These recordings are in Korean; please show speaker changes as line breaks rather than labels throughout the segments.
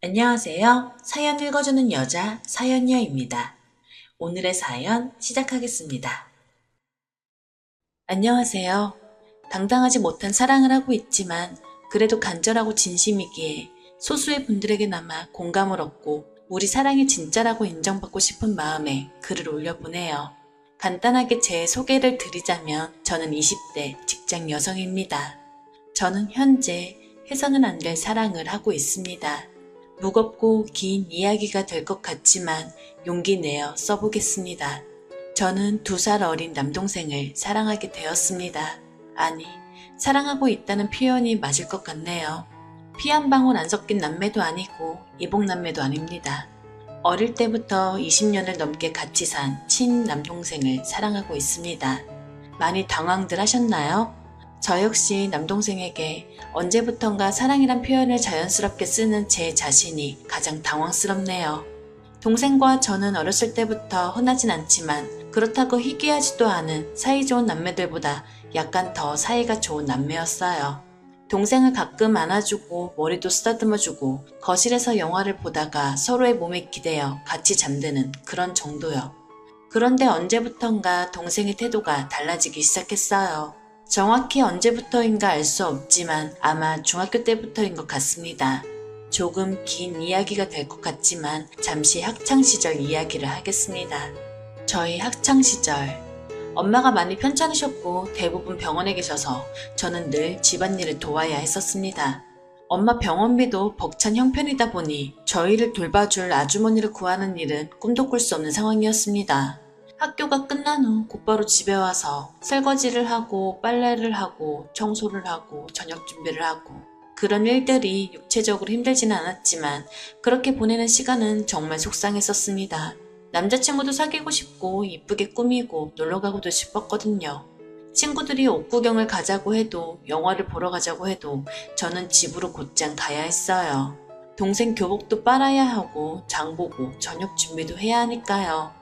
안녕하세요. 사연 읽어주는 여자 사연녀입니다. 오늘의 사연 시작하겠습니다. 안녕하세요. 당당하지 못한 사랑을 하고 있지만 그래도 간절하고 진심이기에 소수의 분들에게나마 공감을 얻고 우리 사랑이 진짜라고 인정받고 싶은 마음에 글을 올려보내요. 간단하게 제 소개를 드리자면 저는 20대 직장 여성입니다. 저는 현재 해서는 안 될 사랑을 하고 있습니다. 무겁고 긴 이야기가 될 것 같지만 용기 내어 써보겠습니다. 저는 2살 어린 남동생을 사랑하게 되었습니다. 아니, 사랑하고 있다는 표현이 맞을 것 같네요. 피 한 방울 안 섞인 남매도 아니고 이복남매도 아닙니다. 어릴 때부터 20년을 넘게 같이 산 친남동생을 사랑하고 있습니다. 많이 당황들 하셨나요? 저 역시 남동생에게 언제부턴가 사랑이란 표현을 자연스럽게 쓰는 제 자신이 가장 당황스럽네요. 동생과 저는 어렸을 때부터 흔하진 않지만 그렇다고 희귀하지도 않은 사이좋은 남매들보다 약간 더 사이가 좋은 남매였어요. 동생을 가끔 안아주고 머리도 쓰다듬어주고 거실에서 영화를 보다가 서로의 몸에 기대어 같이 잠드는 그런 정도요. 그런데 언제부턴가 동생의 태도가 달라지기 시작했어요. 정확히 언제부터인가 알 수 없지만 아마 중학교 때부터인 것 같습니다. 조금 긴 이야기가 될 것 같지만 잠시 학창시절 이야기를 하겠습니다. 저희 학창시절 엄마가 많이 편찮으셨고 대부분 병원에 계셔서 저는 늘 집안일을 도와야 했었습니다. 엄마 병원비도 벅찬 형편이다 보니 저희를 돌봐줄 아주머니를 구하는 일은 꿈도 꿀 수 없는 상황이었습니다. 학교가 끝난 후 곧바로 집에 와서 설거지를 하고 빨래를 하고 청소를 하고 저녁 준비를 하고 그런 일들이 육체적으로 힘들지는 않았지만 그렇게 보내는 시간은 정말 속상했었습니다. 남자친구도 사귀고 싶고 이쁘게 꾸미고 놀러가고도 싶었거든요. 친구들이 옷 구경을 가자고 해도 영화를 보러 가자고 해도 저는 집으로 곧장 가야 했어요. 동생 교복도 빨아야 하고 장보고 저녁 준비도 해야 하니까요.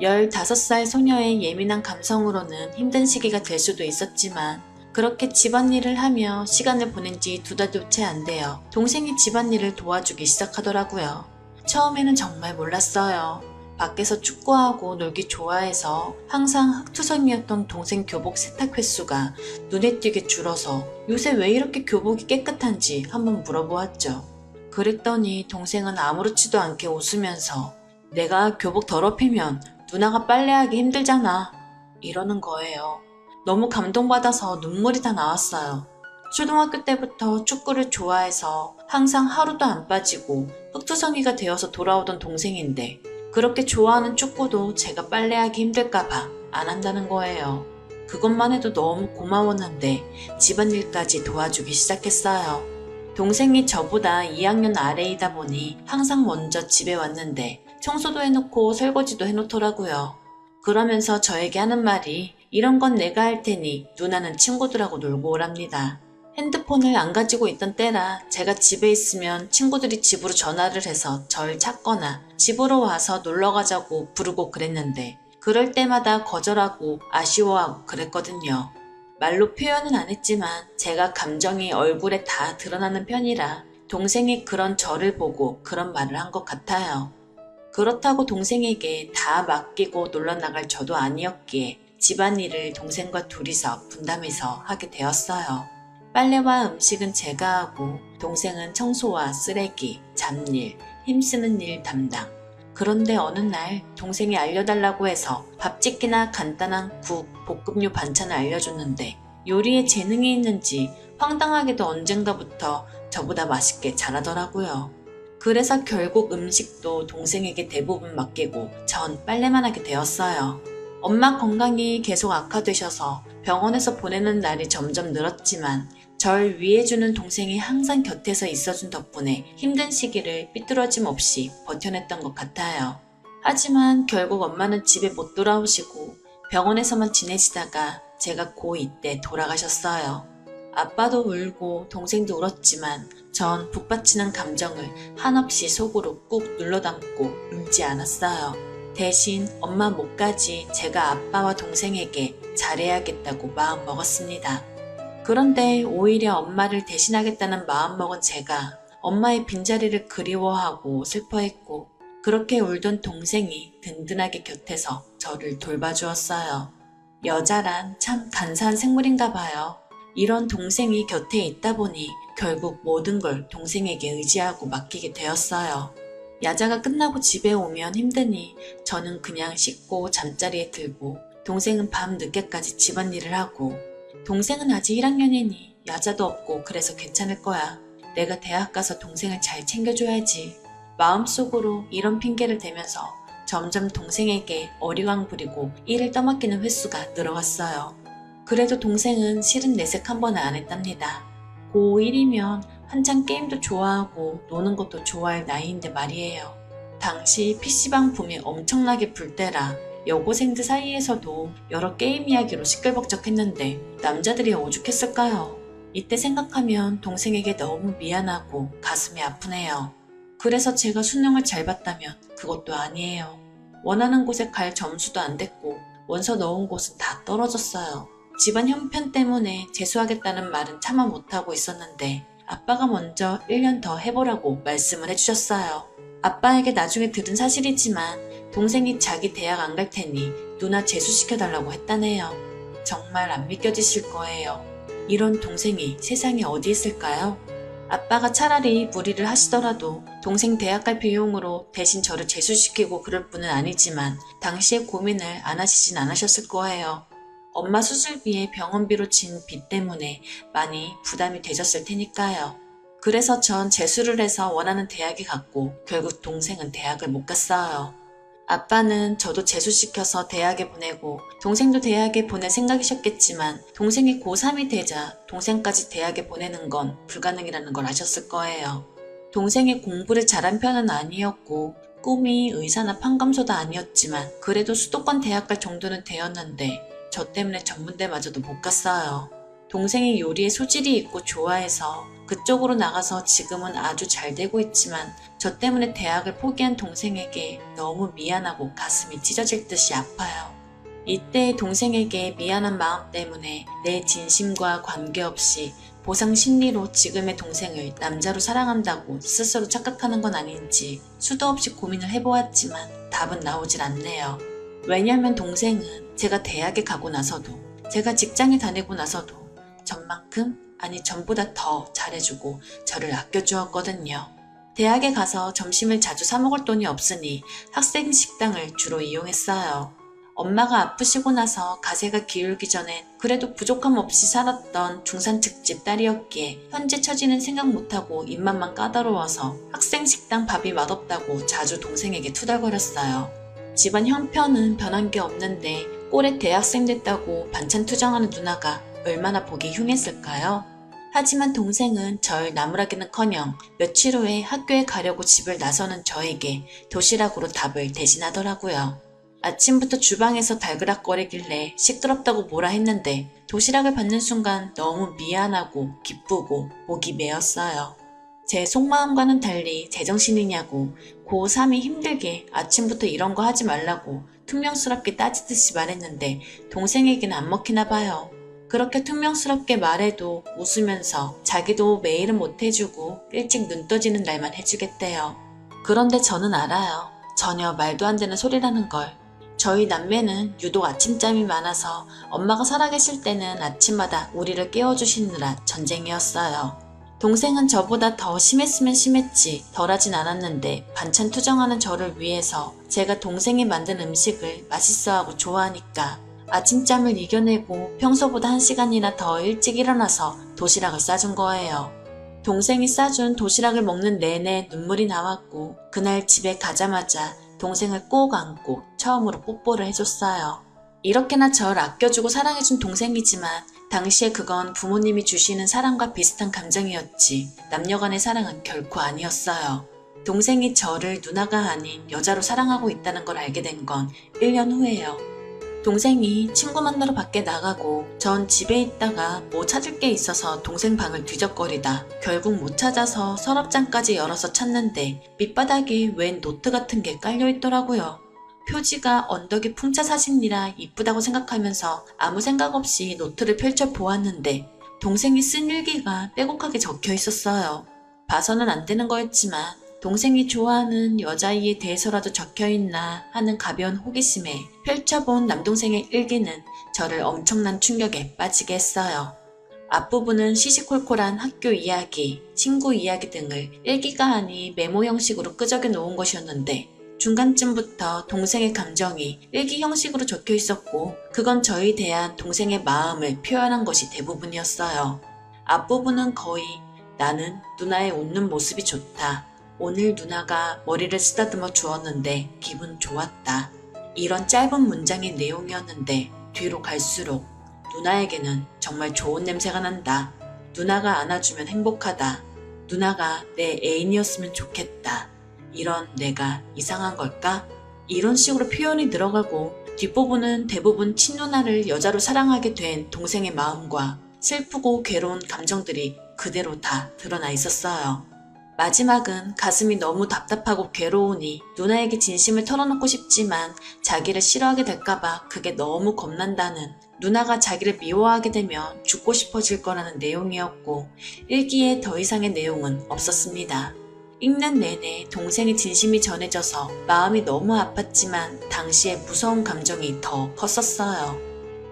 15살 소녀의 예민한 감성으로는 힘든 시기가 될 수도 있었지만 그렇게 집안일을 하며 시간을 보낸 지 2달도 채 안 돼요. 동생이 집안일을 도와주기 시작하더라고요. 처음에는 정말 몰랐어요. 밖에서 축구하고 놀기 좋아해서 항상 흙투성이었던 동생 교복 세탁 횟수가 눈에 띄게 줄어서 요새 왜 이렇게 교복이 깨끗한지 한번 물어보았죠. 그랬더니 동생은 아무렇지도 않게 웃으면서 내가 교복 더럽히면 누나가 빨래하기 힘들잖아. 이러는 거예요. 너무 감동받아서 눈물이 다 나왔어요. 초등학교 때부터 축구를 좋아해서 항상 하루도 안 빠지고 흙투성이가 되어서 돌아오던 동생인데 그렇게 좋아하는 축구도 제가 빨래하기 힘들까봐 안 한다는 거예요. 그것만 해도 너무 고마웠는데 집안일까지 도와주기 시작했어요. 동생이 저보다 2학년 아래이다 보니 항상 먼저 집에 왔는데 청소도 해놓고 설거지도 해놓더라고요. 그러면서 저에게 하는 말이 이런 건 내가 할 테니 누나는 친구들하고 놀고 오랍니다. 핸드폰을 안 가지고 있던 때라 제가 집에 있으면 친구들이 집으로 전화를 해서 절 찾거나 집으로 와서 놀러 가자고 부르고 그랬는데 그럴 때마다 거절하고 아쉬워하고 그랬거든요. 말로 표현은 안 했지만 제가 감정이 얼굴에 다 드러나는 편이라 동생이 그런 저를 보고 그런 말을 한 것 같아요. 그렇다고 동생에게 다 맡기고 놀러 나갈 저도 아니었기에 집안일을 동생과 둘이서 분담해서 하게 되었어요. 빨래와 음식은 제가 하고 동생은 청소와 쓰레기, 잡일, 힘쓰는 일 담당. 그런데 어느 날 동생이 알려달라고 해서 밥 짓기나 간단한 국, 볶음류 반찬을 알려줬는데 요리에 재능이 있는지 황당하게도 언젠가부터 저보다 맛있게 잘하더라고요. 그래서 결국 음식도 동생에게 대부분 맡기고 전 빨래만 하게 되었어요. 엄마 건강이 계속 악화되셔서 병원에서 보내는 날이 점점 늘었지만 절 위해주는 동생이 항상 곁에서 있어준 덕분에 힘든 시기를 삐뚤어짐 없이 버텨냈던 것 같아요. 하지만 결국 엄마는 집에 못 돌아오시고 병원에서만 지내시다가 제가 고2 때 돌아가셨어요. 아빠도 울고 동생도 울었지만 전 북받치는 감정을 한없이 속으로 꾹 눌러담고 울지 않았어요. 대신 엄마 몫까지 제가 아빠와 동생에게 잘해야겠다고 마음먹었습니다. 그런데 오히려 엄마를 대신하겠다는 마음먹은 제가 엄마의 빈자리를 그리워하고 슬퍼했고 그렇게 울던 동생이 든든하게 곁에서 저를 돌봐주었어요. 여자란 참 간사한 생물인가 봐요. 이런 동생이 곁에 있다 보니 결국 모든 걸 동생에게 의지하고 맡기게 되었어요. 야자가 끝나고 집에 오면 힘드니 저는 그냥 씻고 잠자리에 들고 동생은 밤 늦게까지 집안일을 하고 동생은 아직 1학년이니 야자도 없고 그래서 괜찮을 거야. 내가 대학 가서 동생을 잘 챙겨줘야지. 마음속으로 이런 핑계를 대면서 점점 동생에게 어리광 부리고 일을 떠맡기는 횟수가 늘어갔어요. 그래도 동생은 실은 내색 한 번은 안 했답니다. 고1이면 한창 게임도 좋아하고 노는 것도 좋아할 나이인데 말이에요. 당시 PC방 붐이 엄청나게 불 때라 여고생들 사이에서도 여러 게임 이야기로 시끌벅적했는데 남자들이 오죽했을까요? 이때 생각하면 동생에게 너무 미안하고 가슴이 아프네요. 그래서 제가 수능을 잘 봤다면 그것도 아니에요. 원하는 곳에 갈 점수도 안 됐고 원서 넣은 곳은 다 떨어졌어요. 집안 형편 때문에 재수하겠다는 말은 차마 못하고 있었는데 아빠가 먼저 1년 더 해보라고 말씀을 해주셨어요. 아빠에게 나중에 들은 사실이지만 동생이 자기 대학 안 갈 테니 누나 재수시켜달라고 했다네요. 정말 안 믿겨지실 거예요. 이런 동생이 세상에 어디 있을까요? 아빠가 차라리 무리를 하시더라도 동생 대학 갈 비용으로 대신 저를 재수시키고 그럴 분은 아니지만 당시에 고민을 안 하시진 않으셨을 거예요. 엄마 수술비에 병원비로 진 빚 때문에 많이 부담이 되셨을 테니까요. 그래서 전 재수를 해서 원하는 대학에 갔고 결국 동생은 대학을 못 갔어요. 아빠는 저도 재수시켜서 대학에 보내고 동생도 대학에 보낼 생각이셨겠지만 동생이 고3이 되자 동생까지 대학에 보내는 건 불가능이라는 걸 아셨을 거예요. 동생이 공부를 잘한 편은 아니었고 꿈이 의사나 판검소도 아니었지만 그래도 수도권 대학 갈 정도는 되었는데 저 때문에 전문대마저도 못 갔어요. 동생이 요리에 소질이 있고 좋아해서 그쪽으로 나가서 지금은 아주 잘 되고 있지만 저 때문에 대학을 포기한 동생에게 너무 미안하고 가슴이 찢어질 듯이 아파요. 이때 동생에게 미안한 마음 때문에 내 진심과 관계없이 보상 심리로 지금의 동생을 남자로 사랑한다고 스스로 착각하는 건 아닌지 수도 없이 고민을 해보았지만 답은 나오질 않네요. 왜냐면 동생은 제가 대학에 가고 나서도 제가 직장에 다니고 나서도 전만큼 아니 전보다 더 잘해주고 저를 아껴주었거든요. 대학에 가서 점심을 자주 사 먹을 돈이 없으니 학생 식당을 주로 이용했어요. 엄마가 아프시고 나서 가세가 기울기 전엔 그래도 부족함 없이 살았던 중산층집 딸이었기에 현재 처지는 생각 못하고 입맛만 까다로워서 학생 식당 밥이 맛없다고 자주 동생에게 투덜거렸어요. 집안 형편은 변한 게 없는데 꼴에 대학생 됐다고 반찬 투정하는 누나가 얼마나 보기 흉했을까요? 하지만 동생은 절 나무라기는커녕 며칠 후에 학교에 가려고 집을 나서는 저에게 도시락으로 답을 대신하더라고요. 아침부터 주방에서 달그락거리길래 시끄럽다고 뭐라 했는데 도시락을 받는 순간 너무 미안하고 기쁘고 목이 메었어요. 제 속마음과는 달리 제정신이냐고 고3이 힘들게 아침부터 이런 거 하지 말라고 퉁명스럽게 따지듯이 말했는데 동생에게는 안 먹히나 봐요. 그렇게 퉁명스럽게 말해도 웃으면서 자기도 매일은 못 해주고 일찍 눈 떠지는 날만 해주겠대요. 그런데 저는 알아요. 전혀 말도 안 되는 소리라는 걸. 저희 남매는 유독 아침잠이 많아서 엄마가 살아계실 때는 아침마다 우리를 깨워주시느라 전쟁이었어요. 동생은 저보다 더 심했으면 심했지 덜하진 않았는데 반찬 투정하는 저를 위해서 제가 동생이 만든 음식을 맛있어하고 좋아하니까 아침잠을 이겨내고 평소보다 1시간이나 더 일찍 일어나서 도시락을 싸준 거예요. 동생이 싸준 도시락을 먹는 내내 눈물이 나왔고 그날 집에 가자마자 동생을 꼭 안고 처음으로 뽀뽀를 해줬어요. 이렇게나 절 아껴주고 사랑해준 동생이지만 당시에 그건 부모님이 주시는 사랑과 비슷한 감정이었지 남녀간의 사랑은 결코 아니었어요. 동생이 저를 누나가 아닌 여자로 사랑하고 있다는 걸 알게 된 건 1년 후예요. 동생이 친구 만나러 밖에 나가고 전 집에 있다가 뭐 찾을 게 있어서 동생 방을 뒤적거리다 결국 못 찾아서 서랍장까지 열어서 찾는데 밑바닥에 웬 노트 같은 게 깔려있더라고요. 표지가 언덕이 풍차 사진이라 이쁘다고 생각하면서 아무 생각 없이 노트를 펼쳐 보았는데 동생이 쓴 일기가 빼곡하게 적혀 있었어요. 봐서는 안 되는 거였지만 동생이 좋아하는 여자아이에 대해서라도 적혀있나 하는 가벼운 호기심에 펼쳐본 남동생의 일기는 저를 엄청난 충격에 빠지게 했어요. 앞부분은 시시콜콜한 학교 이야기, 친구 이야기 등을 일기가 아닌 메모 형식으로 끄적여 놓은 것이었는데 중간쯤부터 동생의 감정이 일기 형식으로 적혀 있었고 그건 저에 대한 동생의 마음을 표현한 것이 대부분이었어요. 앞부분은 거의 나는 누나의 웃는 모습이 좋다. 오늘 누나가 머리를 쓰다듬어 주었는데 기분 좋았다. 이런 짧은 문장의 내용이었는데 뒤로 갈수록 누나에게는 정말 좋은 냄새가 난다. 누나가 안아주면 행복하다. 누나가 내 애인이었으면 좋겠다. 이런 내가 이상한 걸까? 이런 식으로 표현이 늘어가고 뒷부분은 대부분 친누나를 여자로 사랑하게 된 동생의 마음과 슬프고 괴로운 감정들이 그대로 다 드러나 있었어요. 마지막은 가슴이 너무 답답하고 괴로우니 누나에게 진심을 털어놓고 싶지만 자기를 싫어하게 될까봐 그게 너무 겁난다는 누나가 자기를 미워하게 되면 죽고 싶어질 거라는 내용이었고 일기에 더 이상의 내용은 없었습니다. 읽는 내내 동생의 진심이 전해져서 마음이 너무 아팠지만 당시에 무서운 감정이 더 컸었어요.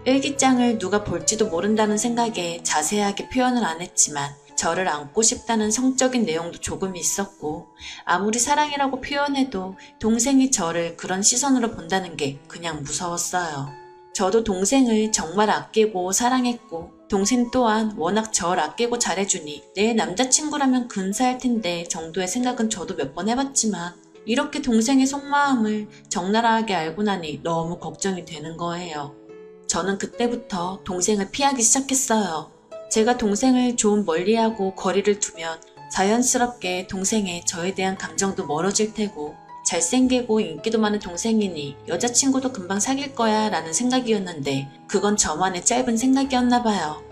일기장을 누가 볼지도 모른다는 생각에 자세하게 표현을 안 했지만 저를 안고 싶다는 성적인 내용도 조금 있었고 아무리 사랑이라고 표현해도 동생이 저를 그런 시선으로 본다는 게 그냥 무서웠어요. 저도 동생을 정말 아끼고 사랑했고 동생 또한 워낙 절 아끼고 잘해주니 내 남자친구라면 근사할 텐데 정도의 생각은 저도 몇 번 해봤지만 이렇게 동생의 속마음을 적나라하게 알고 나니 너무 걱정이 되는 거예요. 저는 그때부터 동생을 피하기 시작했어요. 제가 동생을 좀 멀리하고 거리를 두면 자연스럽게 동생의 저에 대한 감정도 멀어질 테고 잘생기고 인기도 많은 동생이니 여자친구도 금방 사귈 거야 라는 생각이었는데 그건 저만의 짧은 생각이었나 봐요.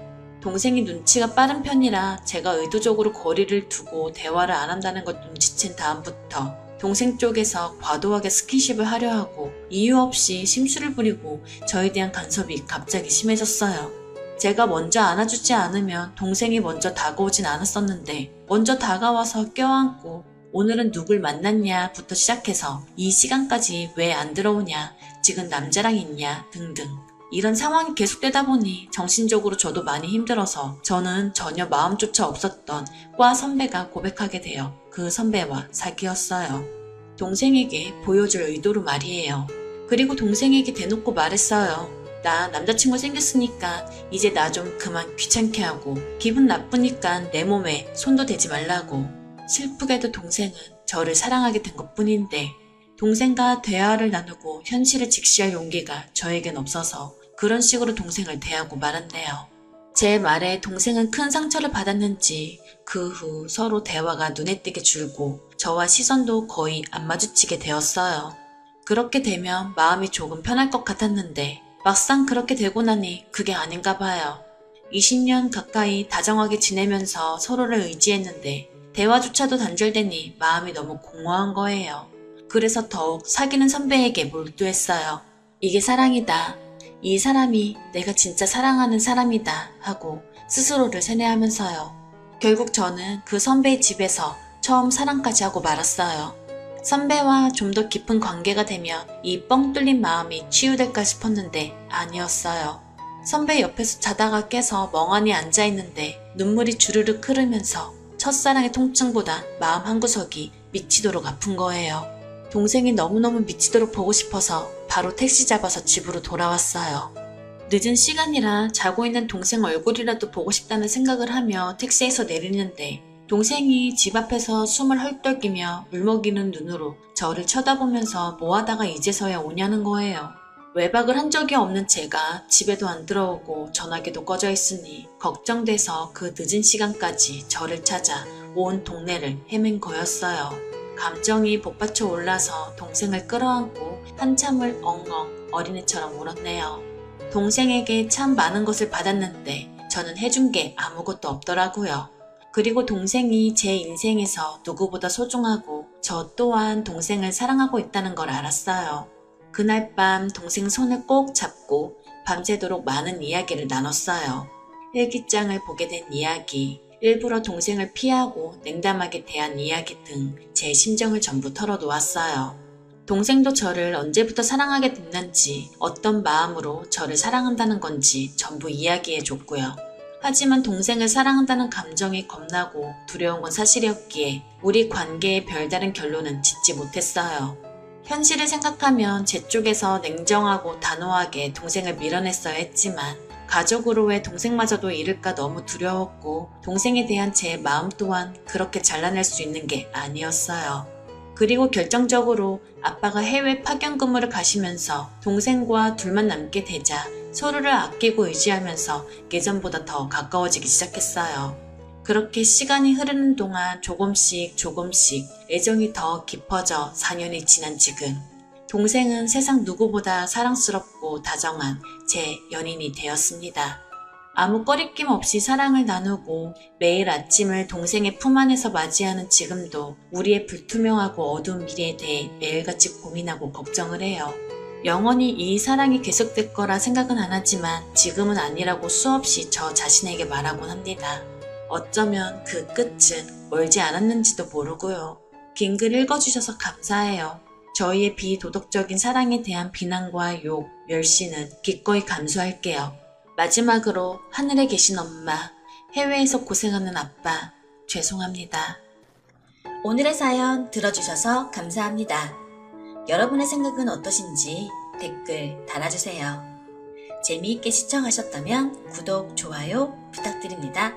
동생이 눈치가 빠른 편이라 제가 의도적으로 거리를 두고 대화를 안 한다는 것 눈치챈 다음부터 동생 쪽에서 과도하게 스킨십을 하려 하고 이유 없이 심술을 부리고 저에 대한 간섭이 갑자기 심해졌어요. 제가 먼저 안아주지 않으면 동생이 먼저 다가오진 않았었는데 먼저 다가와서 껴안고 오늘은 누굴 만났냐부터 시작해서 이 시간까지 왜 안 들어오냐, 지금 남자랑 있냐 등등 이런 상황이 계속되다 보니 정신적으로 저도 많이 힘들어서 저는 전혀 마음조차 없었던 과 선배가 고백하게 되어 그 선배와 사귀었어요. 동생에게 보여줄 의도로 말이에요. 그리고 동생에게 대놓고 말했어요. 나 남자친구 생겼으니까 이제 나 좀 그만 귀찮게 하고 기분 나쁘니까 내 몸에 손도 대지 말라고. 슬프게도 동생은 저를 사랑하게 된 것뿐인데 동생과 대화를 나누고 현실을 직시할 용기가 저에겐 없어서 그런 식으로 동생을 대하고 말았네요. 제 말에 동생은 큰 상처를 받았는지 그 후 서로 대화가 눈에 띄게 줄고 저와 시선도 거의 안 마주치게 되었어요. 그렇게 되면 마음이 조금 편할 것 같았는데 막상 그렇게 되고 나니 그게 아닌가 봐요. 20년 가까이 다정하게 지내면서 서로를 의지했는데 대화조차도 단절되니 마음이 너무 공허한 거예요. 그래서 더욱 사귀는 선배에게 몰두했어요. 이게 사랑이다. 이 사람이 내가 진짜 사랑하는 사람이다 하고 스스로를 세뇌하면서요. 결국 저는 그 선배의 집에서 처음 사랑까지 하고 말았어요. 선배와 좀 더 깊은 관계가 되면 이 뻥 뚫린 마음이 치유될까 싶었는데 아니었어요. 선배 옆에서 자다가 깨서 멍하니 앉아있는데 눈물이 주르륵 흐르면서 첫사랑의 통증보다 마음 한구석이 미치도록 아픈 거예요. 동생이 너무너무 미치도록 보고 싶어서 바로 택시 잡아서 집으로 돌아왔어요. 늦은 시간이라 자고 있는 동생 얼굴이라도 보고 싶다는 생각을 하며 택시에서 내리는데 동생이 집 앞에서 숨을 헐떡이며 울먹이는 눈으로 저를 쳐다보면서 뭐하다가 이제서야 오냐는 거예요. 외박을 한 적이 없는 제가 집에도 안 들어오고 전화기도 꺼져 있으니 걱정돼서 그 늦은 시간까지 저를 찾아 온 동네를 헤맨 거였어요. 감정이 복받쳐 올라서 동생을 끌어안고 한참을 엉엉 어린애처럼 울었네요. 동생에게 참 많은 것을 받았는데 저는 해준 게 아무것도 없더라고요. 그리고 동생이 제 인생에서 누구보다 소중하고 저 또한 동생을 사랑하고 있다는 걸 알았어요. 그날 밤 동생 손을 꼭 잡고 밤새도록 많은 이야기를 나눴어요. 일기장을 보게 된 이야기, 일부러 동생을 피하고 냉담하게 대한 이야기 등 제 심정을 전부 털어놓았어요. 동생도 저를 언제부터 사랑하게 됐는지, 어떤 마음으로 저를 사랑한다는 건지 전부 이야기해줬고요. 하지만 동생을 사랑한다는 감정이 겁나고 두려운 건 사실이었기에 우리 관계에 별다른 결론은 짓지 못했어요. 현실을 생각하면 제 쪽에서 냉정하고 단호하게 동생을 밀어냈어야 했지만 가족으로의 동생마저도 잃을까 너무 두려웠고 동생에 대한 제 마음 또한 그렇게 잘라낼 수 있는 게 아니었어요. 그리고 결정적으로 아빠가 해외 파견 근무를 가시면서 동생과 둘만 남게 되자 서로를 아끼고 의지하면서 예전보다 더 가까워지기 시작했어요. 그렇게 시간이 흐르는 동안 조금씩 애정이 더 깊어져 4년이 지난 지금 동생은 세상 누구보다 사랑스럽고 다정한 제 연인이 되었습니다. 아무 꺼리낌 없이 사랑을 나누고 매일 아침을 동생의 품 안에서 맞이하는 지금도 우리의 불투명하고 어두운 미래에 대해 매일같이 고민하고 걱정을 해요. 영원히 이 사랑이 계속될 거라 생각은 안 하지만 지금은 아니라고 수없이 저 자신에게 말하곤 합니다. 어쩌면 그 끝은 멀지 않았는지도 모르고요. 긴 글 읽어주셔서 감사해요. 저희의 비도덕적인 사랑에 대한 비난과 욕, 멸시는 기꺼이 감수할게요. 마지막으로 하늘에 계신 엄마, 해외에서 고생하는 아빠, 죄송합니다.
오늘의 사연 들어주셔서 감사합니다. 여러분의 생각은 어떠신지 댓글 달아주세요. 재미있게 시청하셨다면 구독, 좋아요 부탁드립니다.